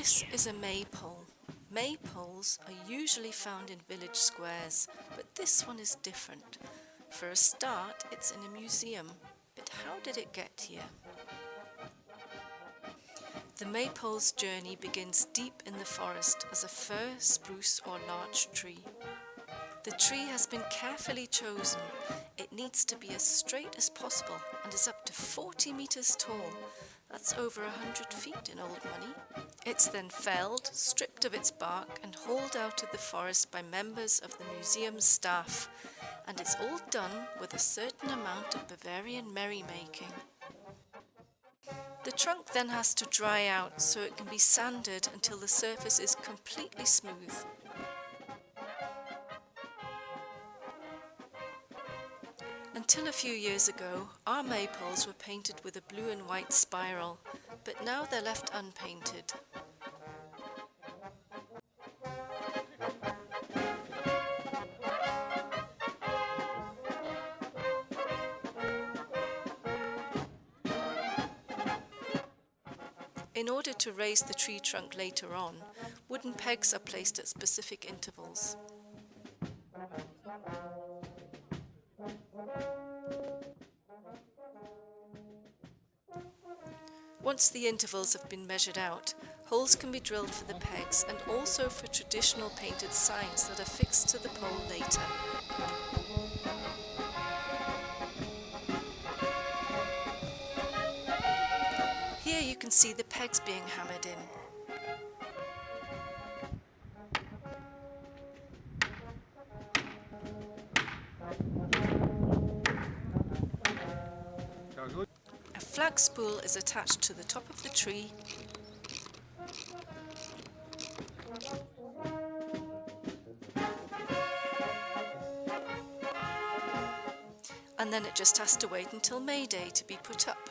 This is a maypole. Maypoles are usually found in village squares, but this one is different. For a start, it's in a museum. But how did it get here? The maypole's journey begins deep in the forest as a fir, spruce or larch tree. The tree has been carefully chosen. It needs to be as straight as possible and is up to 40 meters tall. That's over 100 feet in old money. It's then felled, stripped of its bark and hauled out of the forest by members of the museum's staff. And it's all done with a certain amount of Bavarian merrymaking. The trunk then has to dry out so it can be sanded until the surface is completely smooth. Until a few years ago, our maypoles were painted with a blue and white spiral, but now they're left unpainted. In order to raise the tree trunk later on, wooden pegs are placed at specific intervals. Once the intervals have been measured out, holes can be drilled for the pegs and also for traditional painted signs that are fixed to the pole later. Here you can see the pegs being hammered in. A flag spool is attached to the top of the tree and then it just has to wait until May Day to be put up.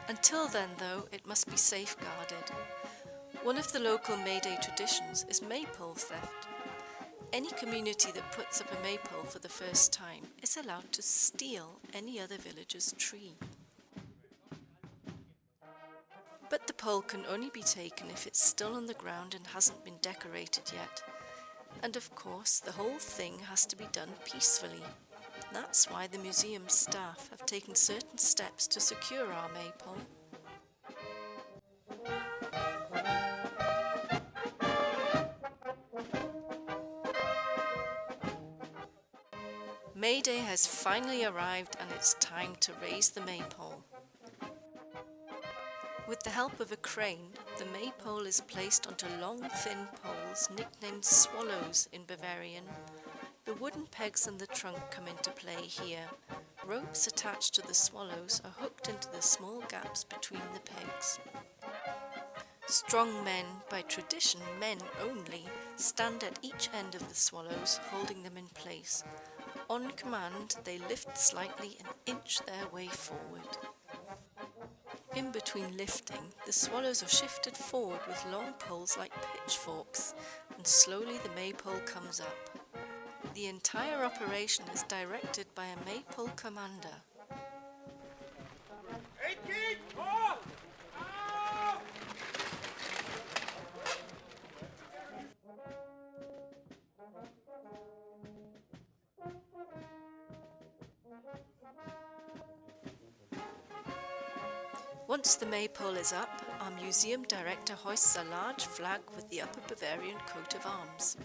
Until then, though, it must be safeguarded. One of the local May Day traditions is maypole theft. Any community that puts up a maypole for the first time is allowed to steal any other villager's tree. But the pole can only be taken if it's still on the ground and hasn't been decorated yet. And of course, the whole thing has to be done peacefully. That's why the museum staff have taken certain steps to secure our maypole. May Day has finally arrived and it's time to raise the maypole. With the help of a crane, the maypole is placed onto long, thin poles nicknamed swallows in Bavarian. The wooden pegs and the trunk come into play here. Ropes attached to the swallows are hooked into the small gaps between the pegs. Strong men, by tradition men only, stand at each end of the swallows, holding them in place. On command, they lift slightly and inch their way forward. In between lifting, the swallows are shifted forward with long poles like pitchforks, and slowly the maypole comes up. The entire operation is directed by a maypole commander. Once the maypole is up, our museum director hoists a large flag with the Upper Bavarian coat of arms.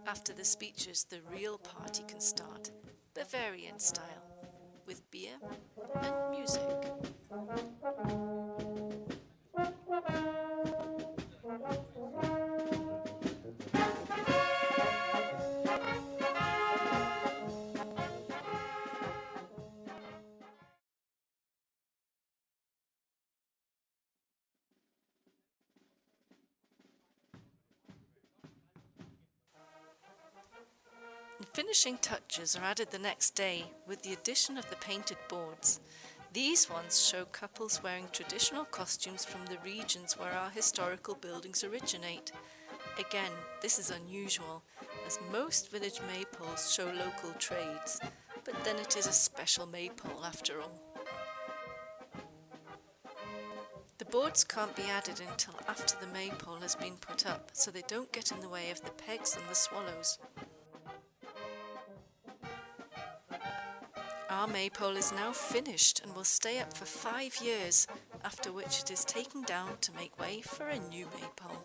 After the speeches, the real party can start, Bavarian style, with beer and music. Finishing touches are added the next day with the addition of the painted boards. These ones show couples wearing traditional costumes from the regions where our historical buildings originate. Again, this is unusual, as most village maypoles show local trades, but then it is a special maypole after all. The boards can't be added until after the maypole has been put up, so they don't get in the way of the pegs and the swallows. Our maypole is now finished and will stay up for 5 years, after which it is taken down to make way for a new maypole.